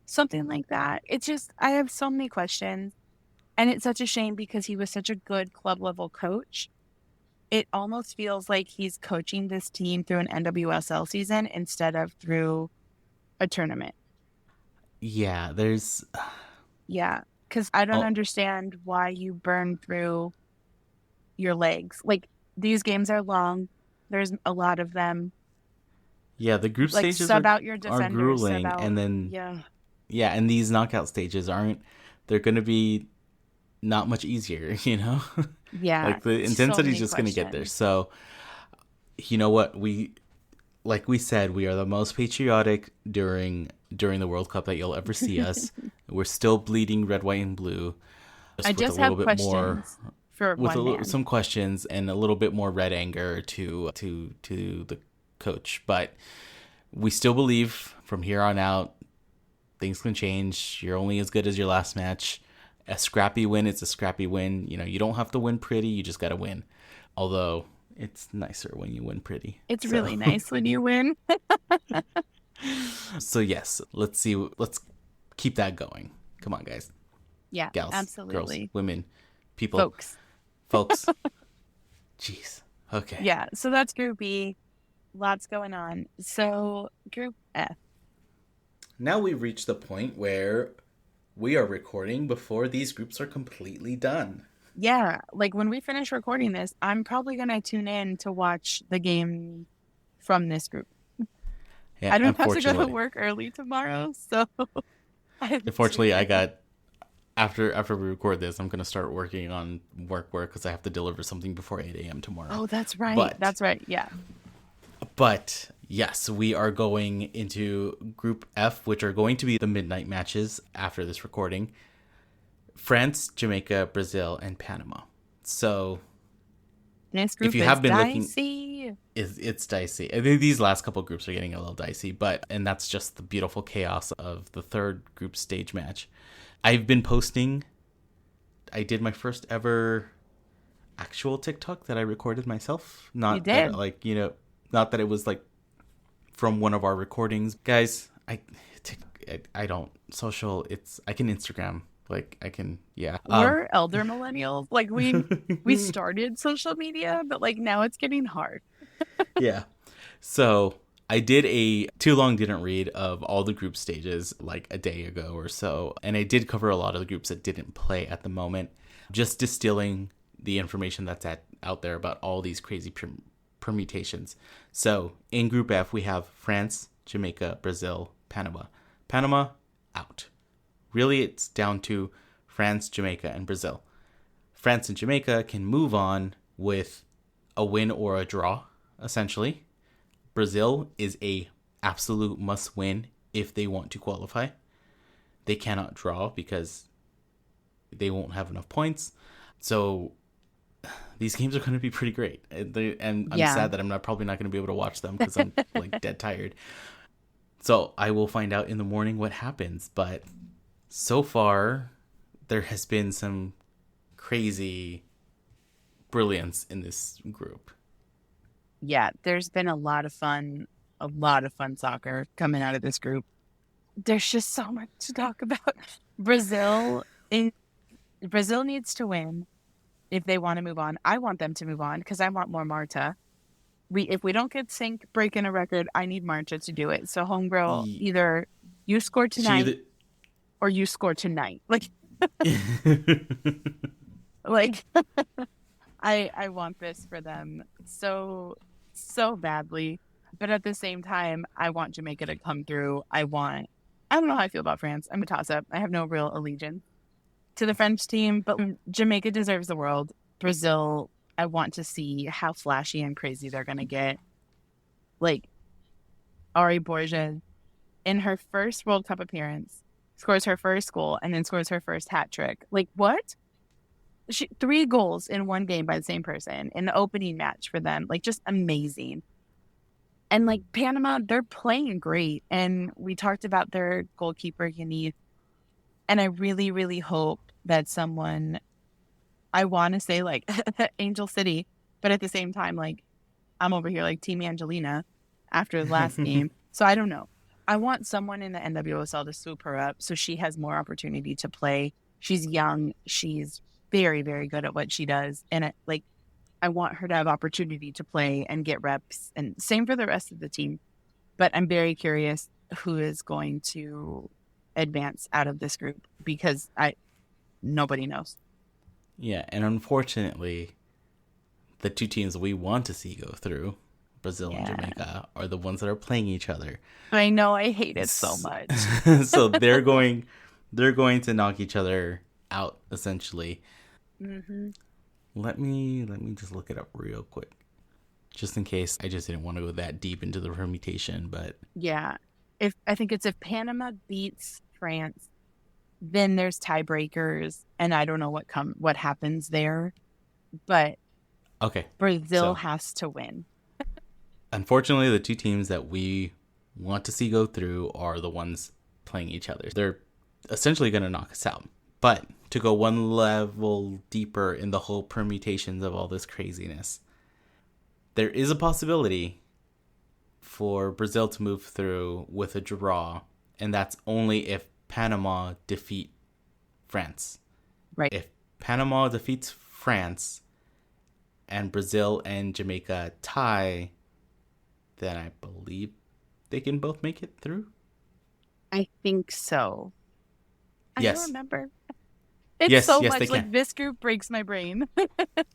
something like that. It's just, I have so many questions, and it's such a shame because he was such a good club level coach. it almost feels like he's coaching this team through an NWSL season instead of through a tournament. Yeah, there's... Yeah, because I don't understand why you burn through your legs. Like, these games are long. There's a lot of them. Yeah, the group Like, stages sub out your defenders. are grueling. Sub out, and then... Yeah, and these knockout stages aren't... They're going to be not much easier, you know? Yeah. Like, the intensity is just going to get there. So, you know what? Like we said, we are the most patriotic during the World Cup that you'll ever see us. We're still bleeding red, white, and blue. I just have questions for one man. Some questions and a little bit more red anger to the coach. But we still believe from here on out, things can change. You're only as good as your last match. A scrappy win is a scrappy win. You know, you don't have to win pretty. You just got to win. Although it's nicer when you win pretty. It's really nice when you win. So yes, let's keep that going. Come on, guys. Yeah, gals, absolutely. Girls, women, people, folks. Jeez. Okay. Yeah. So that's Group B. Lots going on. So Group F. Now we've reached the point where we are recording before these groups are completely done. Yeah, like when we finish recording this, I'm probably going to tune in to watch the game from this group. Yeah, I don't have to go to work early tomorrow, so... Unfortunately, I got... After we record this, I'm going to start working on work because I have to deliver something before 8 a.m. tomorrow. Oh, that's right. That's right, yeah. But, yes, we are going into Group F, which are going to be the midnight matches after this recording. France, Jamaica, Brazil, and Panama. So, this group if you have been dicey. looking, it's dicey. I think these last couple groups are getting a little dicey, and that's just the beautiful chaos of the third group stage match. I've been posting. I did my first ever actual TikTok that I recorded myself. You did? Not that it was like from one of our recordings, guys. I don't social. I can Instagram. Like, I can, yeah. We're elder millennials. Like, we started social media, but, like, now it's getting hard. Yeah. So, I did a too long didn't read of all the group stages, like, a day ago or so. And I did cover a lot of the groups that didn't play at the moment. Just distilling the information that's out there about all these crazy permutations. So, in Group F, we have France, Jamaica, Brazil, Panama. Panama, out. Really, it's down to France, Jamaica, and Brazil. France and Jamaica can move on with a win or a draw, essentially. Brazil is a absolute must-win if they want to qualify. They cannot draw because they won't have enough points. So these games are going to be pretty great. And I'm sad that I'm probably not going to be able to watch them because I'm like dead tired. So I will find out in the morning what happens, but... So far, there has been some crazy brilliance in this group. Yeah, there's been a lot of fun soccer coming out of this group. There's just so much to talk about. Brazil needs to win if they want to move on. I want them to move on because I want more Marta. If we don't get Sync breaking a record, I need Marta to do it. So, homegirl, either you score tonight... or you score tonight. Like, I want this for them so badly. But at the same time, I want Jamaica to come through. I don't know how I feel about France. I'm a toss-up. I have no real allegiance to the French team, but Jamaica deserves the world. Brazil, I want to see how flashy and crazy they're going to get. Like, Ari Borges, in her first World Cup appearance, scores her first goal, and then scores her first hat trick. Like, what? 3 goals in one game by the same person in the opening match for them. Like, just amazing. And, like, Panama, they're playing great. And we talked about their goalkeeper, Yanith. And I really, really hope that someone, I want to say, like, Angel City, but at the same time, like, I'm over here, like, Team Angelina after the last game. So I don't know. I want someone in the NWSL to swoop her up so she has more opportunity to play. She's young. She's very, very good at what she does. And I want her to have opportunity to play and get reps, and same for the rest of the team. But I'm very curious who is going to advance out of this group because nobody knows. Yeah, and unfortunately, the two teams we want to see go through, Brazil and Jamaica, are the ones that are playing each other. I know, I hate it so much. So they're going to knock each other out essentially. Mm-hmm. Let me just look it up real quick, just in case. I just didn't want to go that deep into the permutation, but Yeah, I think it's if Panama beats France, then there's tiebreakers, and I don't know what happens there, but okay. Brazil So, has to win. unfortunately, the two teams that we want to see go through are the ones playing each other. They're essentially going to knock us out. But to go one level deeper in the whole permutations of all this craziness, there is a possibility for Brazil to move through with a draw, and that's only if Panama defeat France. Right. If Panama defeats France and Brazil and Jamaica tie, then I believe they can both make it through. I think so. I Yes. don't remember. It's Yes, so yes, much they like can. this group breaks my brain.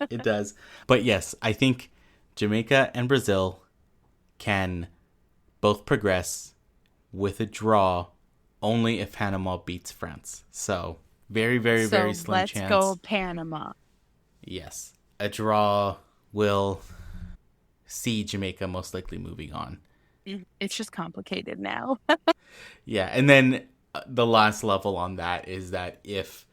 It does. But yes, I think Jamaica and Brazil can both progress with a draw only if Panama beats France. So very, very, very slim let's chance. go Panama. Yes. A draw will see Jamaica most likely moving on. It's just complicated now. Yeah, and then the last level on that is that if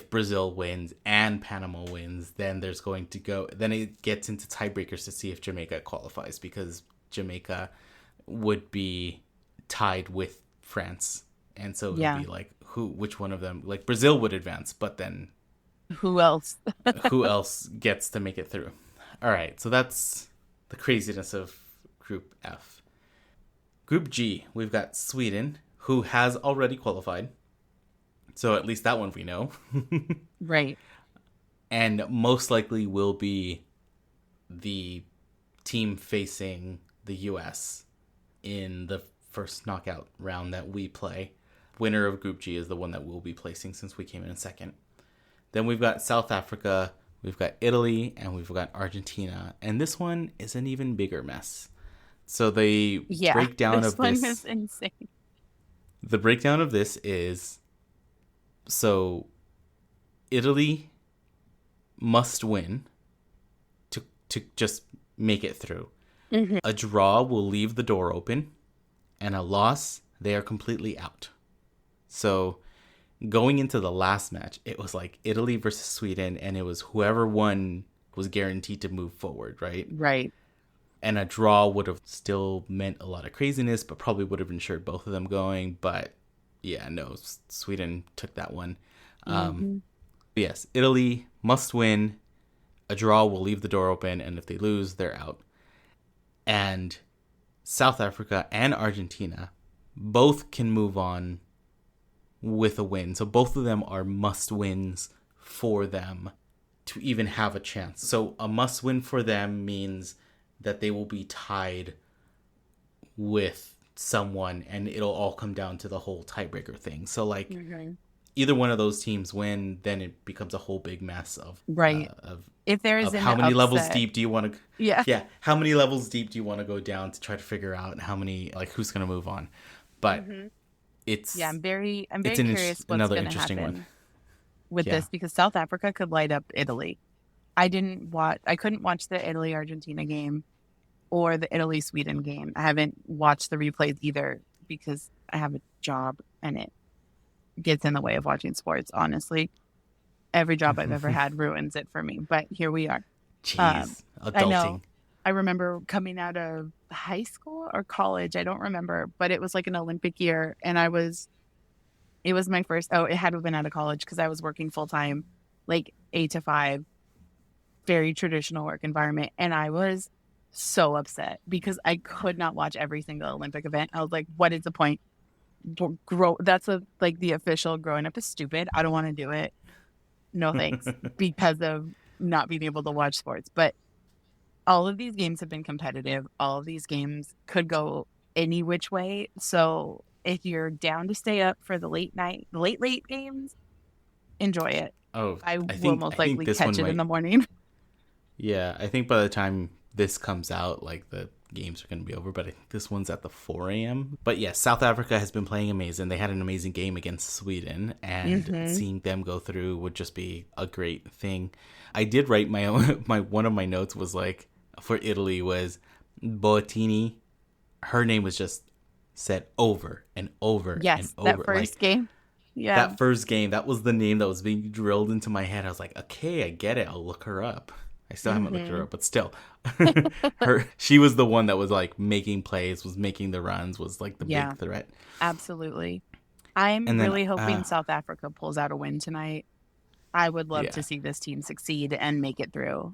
Brazil wins and Panama wins, then then it gets into tiebreakers to see if Jamaica qualifies, because Jamaica would be tied with France, and so it would be like which one of them, like Brazil would advance, but then Who else? who else gets to make it through? All right, so that's the craziness of Group F. Group G, we've got Sweden, who has already qualified. So at least that one we know. Right. And most likely will be the team facing the U.S. in the first knockout round that we play. Winner of Group G is the one that we'll be placing since we came in second. Then we've got South Africa, we've got Italy, and we've got Argentina. And this one is an even bigger mess. So the breakdown of this one this is insane. The breakdown of this is, so Italy must win to just make it through. Mm-hmm. A draw will leave the door open, and a loss, they are completely out. So going into the last match, it was like Italy versus Sweden, and it was whoever won was guaranteed to move forward, right? Right. And a draw would have still meant a lot of craziness, but probably would have ensured both of them going. But yeah, no, Sweden took that one. Yes, Italy must win. A draw will leave the door open, and if they lose, they're out. And South Africa and Argentina both can move on with a win. So both of them are must-wins for them to even have a chance. So a must-win for them means that they will be tied with someone, and it'll all come down to the whole tiebreaker thing. So like either one of those teams win, then it becomes a whole big mess of if there is how many levels deep do you want to how many levels deep do you want to go down to try to figure out how many, like, who's going to move on. But I'm very curious what's going to happen with this, because South Africa could light up Italy. I couldn't watch the Italy-Argentina game or the Italy-Sweden game. I haven't watched the replays either because I have a job and it gets in the way of watching sports, honestly. Every job I've ever had ruins it for me, but here we are. Jeez, adulting. I know. I remember coming out of high school or college, I don't remember, but it was like an Olympic year, and it was my first, it had to have been out of college because I was working full-time, like 8 to 5, very traditional work environment, and I was so upset because I could not watch every single Olympic event. I was like, what is the point? That's the official growing up is stupid. I don't want to do it. No thanks. Because of not being able to watch sports. But all of these games have been competitive. All of these games could go any which way. So if you're down to stay up for the late games, enjoy it. Oh, I will most I think likely this catch one it might, in the morning. yeah, I think by the time this comes out, like the games are going to be over, but I think this one's at the 4 a.m. But yeah, South Africa has been playing amazing. They had an amazing game against Sweden, and seeing them go through would just be a great thing. I did write my own, one of my notes was like, for Italy was Boattini. Her name was just said over and over Yes, and over. that first game. Yeah. That first game, that was the name that was being drilled into my head. I was like, okay, I get it. I'll look her up. I still haven't looked her up, but still, she was the one that was like making plays, was making the runs, was like the big threat. Absolutely. I'm really hoping South Africa pulls out a win tonight. I would love to see this team succeed and make it through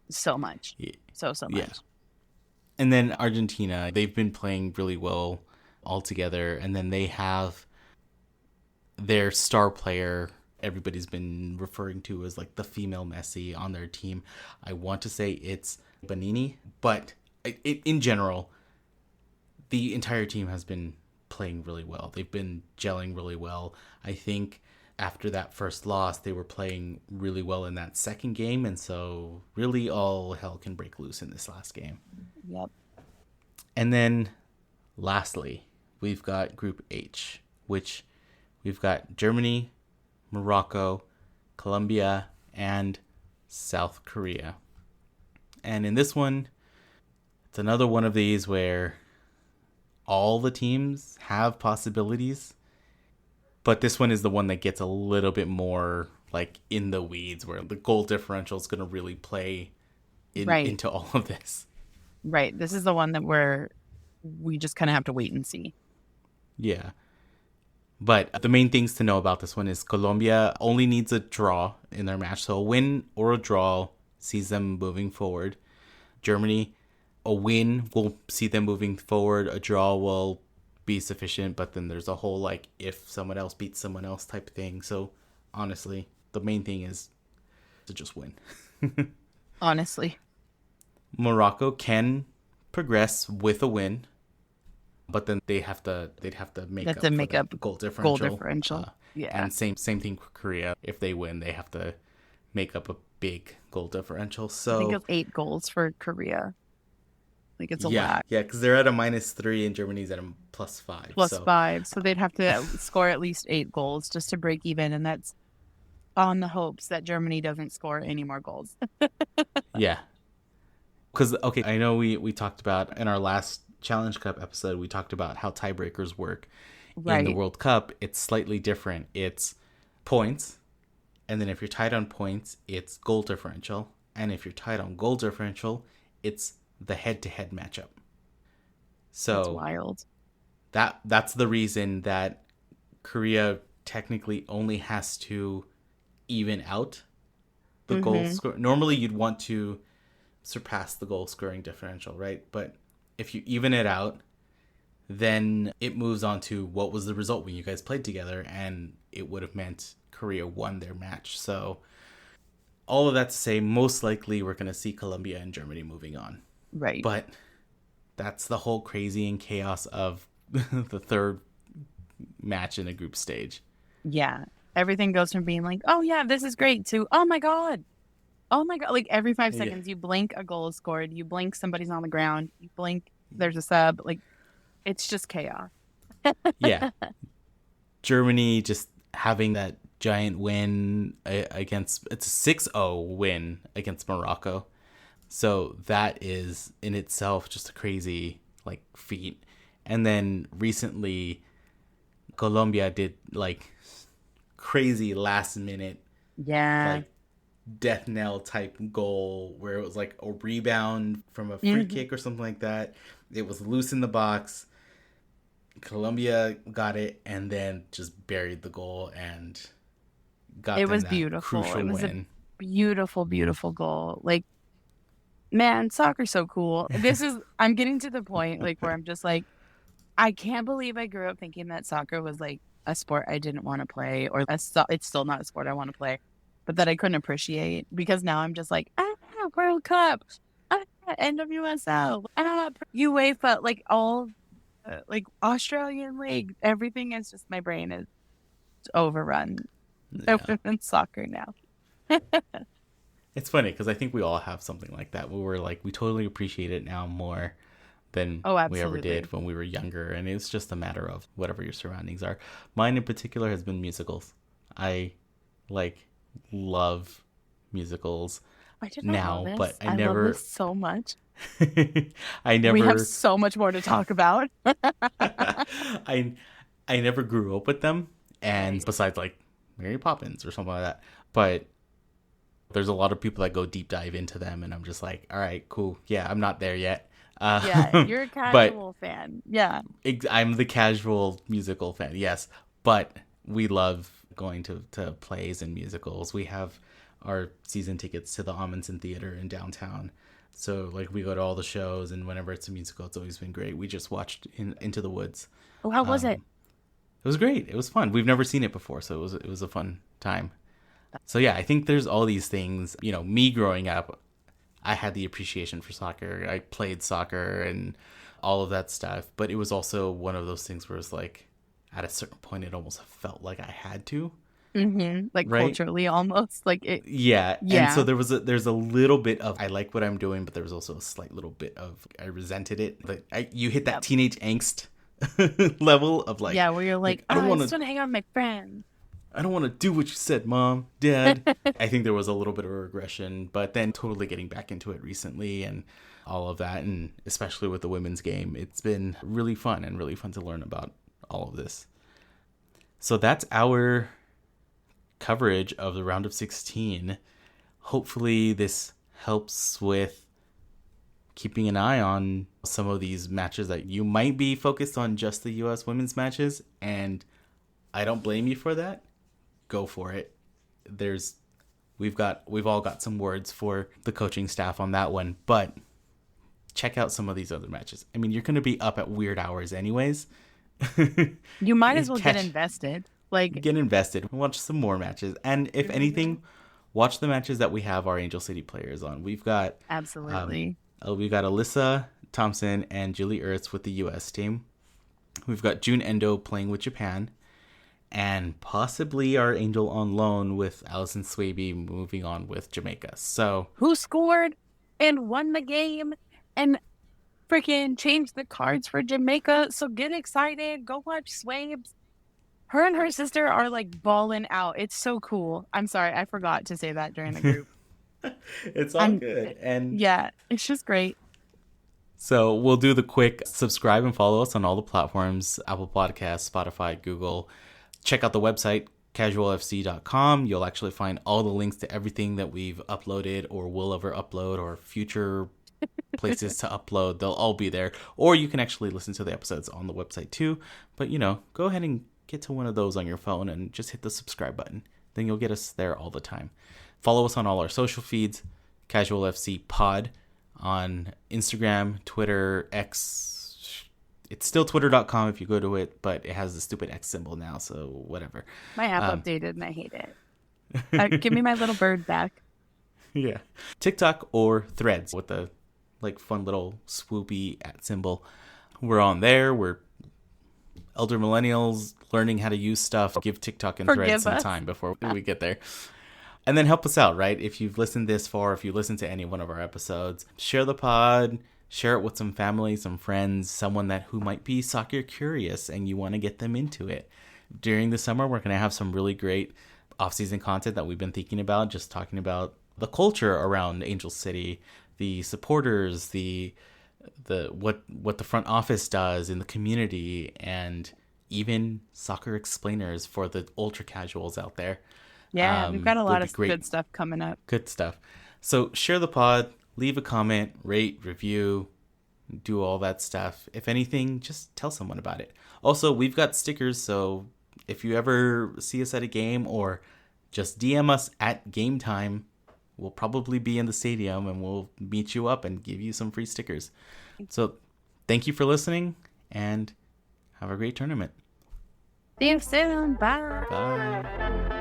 so much. Yeah. So much. Yeah. And then Argentina, they've been playing really well all together. And then they have their star player, everybody's been referring to as like the female Messi on their team. I want to say it's Bonini, but in general, the entire team has been playing really well. They've been gelling really well. I think after that first loss, they were playing really well in that second game, and so really all hell can break loose in this last game. Yep. And then lastly, we've got Group H, which we've got Germany, Morocco, Colombia, and South Korea. And in this one, it's another one of these where all the teams have possibilities, but this one is the one that gets a little bit more like in the weeds, where the goal differential is going to really play into all of this. Right. This is the one that we just kind of have to wait and see. Yeah. But the main things to know about this one is Colombia only needs a draw in their match. So a win or a draw sees them moving forward. Germany, a win will see them moving forward. A draw will be sufficient. But then there's a whole like if someone else beats someone else type thing. So honestly, the main thing is to just win. Honestly. Morocco can progress with a win. But then they'd have to make up goal differential. Yeah. And same thing for Korea. If they win, they have to make up a big goal differential. So I think it's 8 goals for Korea. Like it's a lot. Yeah, because they're at a -3 and Germany's at a +5. +5. So they'd have to score at least 8 goals just to break even, and that's on the hopes that Germany doesn't score any more goals. Yeah. Because I know we talked about in our last Challenge Cup episode, we talked about how tiebreakers work. In the World Cup, it's slightly different. It's points, and then if you're tied on points, it's goal differential, and if you're tied on goal differential, it's the head-to-head matchup. So that's wild. That's the reason that Korea technically only has to even out the goal score. Normally, you'd want to surpass the goal scoring differential, right? But if you even it out, then it moves on to what was the result when you guys played together, and it would have meant Korea won their match. So all of that to say, most likely we're going to see Colombia and Germany moving on. Right. But that's the whole crazy and chaos of the third match in a group stage. Yeah. Everything goes from being like, oh yeah, this is great, to, oh my God. Like every 5 seconds, you blink, a goal is scored. You blink, somebody's on the ground. You blink, there's a sub. Like, it's just chaos. Yeah. Germany just having that giant win against, it's a 6-0 win against Morocco. So that is in itself just a crazy like feat. And then recently, Colombia did like crazy last minute, like death knell type goal where it was like a rebound from a free kick or something like that. It was loose in the box. Colombia got it and then just buried the goal and got it was that beautiful. crucial it was win. A beautiful goal. Like, man, soccer's so cool. I'm getting to the point like where I'm just like, I can't believe I grew up thinking that soccer was like a sport I didn't want to play, or it's still not a sport I want to play, but that I couldn't appreciate, because now I'm just like, World Cup, NWSL, UEFA, like all, like Australian League. Everything is just, my brain is overrun. Yeah. In soccer now. It's funny because I think we all have something like that where we're like, we totally appreciate it now more than Oh, we ever absolutely. did when we were younger. And it's just a matter of whatever your surroundings are. Mine in particular has been musicals. I love musicals I did not now, know this. but I love never, this so much. I We have never, so much more to talk about. I never grew up with them. And Right. besides like Mary Poppins or something like that, but there's a lot of people that go deep dive into them, and I'm just like, all right, cool. Yeah, I'm not there yet. Yeah, you're a casual fan. Yeah. I'm the casual musical fan, yes. But we love going to plays and musicals. We have our season tickets to the Amundsen Theater in downtown. So, like, we go to all the shows, and whenever it's a musical, it's always been great. We just watched Into the Woods. Oh, how was it? It was great. It was fun. We've never seen it before, so it was a fun time. So yeah, I think there's all these things. You know, me growing up, I had the appreciation for soccer. I played soccer and all of that stuff. But it was also one of those things where it's like, at a certain point, it almost felt like I had to. Mm-hmm. Like Right? culturally, almost like it. Yeah. Yeah. And so there's a little bit of I like what I'm doing, but there was also a slight little bit of I resented it. Like you hit that Yep. teenage angst level of like, Yeah, where you're like, I don't I want just want to hang out with my friends. I don't want to do what you said, Mom, Dad. I think there was a little bit of regression, but then totally getting back into it recently and all of that. And especially with the women's game, it's been really fun and really fun to learn about all of this. So that's our coverage of the round of 16. Hopefully this helps with keeping an eye on some of these matches that you might be focused on just the U.S. women's matches. And I don't blame you for that. Go for it. We've all got some words for the coaching staff on that one, but check out some of these other matches. I mean, you're going to be up at weird hours anyways. You might as well get Catch- invested. Like, Get invested. Watch some more matches. And if anything, watch the matches that we have our Angel City players on. We've got absolutely. we've got Alyssa Thompson and Julie Ertz with the U.S. team. We've got June Endo playing with Japan. And possibly our Angel on loan with Allison Swaby moving on with Jamaica. So Who scored and won the game and freaking changed the cards for Jamaica? So get excited. Go watch Swabes. Her and her sister are like balling out. It's so cool. I'm sorry, I forgot to say that during the group. it's all good. And Yeah, it's just great. so we'll do the quick subscribe and follow us on all the platforms, Apple Podcasts, Spotify, Google. Check out the website, casualfc.com. You'll actually find all the links to everything that we've uploaded or will ever upload or future places to upload. They'll all be there. Or you can actually listen to the episodes on the website too. But, you know, go ahead and get to one of those on your phone and just hit the subscribe button. Then you'll get us there all the time. Follow us on all our social feeds, Casual FC Pod on Instagram, Twitter, X. It's still twitter.com if you go to it, but it has the stupid X symbol now, so whatever. My app updated and I hate it. Give me my little bird back. Yeah. TikTok or Threads with the like fun little swoopy at symbol. We're on there. We're elder millennials learning how to use stuff. Give TikTok and Forgive Threads some us. time before we get there. And then help us out, right? If you've listened this far, if you listen to any one of our episodes, share the pod, share it with some family, some friends, someone who might be soccer curious and you want to get them into it. During the summer, we're going to have some really great off-season content that we've been thinking about, just talking about the culture around Angel City, the supporters, what the front office does in the community, and even soccer explainers for the ultra casuals out there. Yeah, we've got a lot would be of great. good stuff coming up. Good stuff. So share the pod, leave a comment, rate, review, do all that stuff. If anything, just tell someone about it. Also, we've got stickers, so if you ever see us at a game or just DM us at game time, we'll probably be in the stadium and we'll meet you up and give you some free stickers. So thank you for listening and have a great tournament. See you soon. Bye. Bye.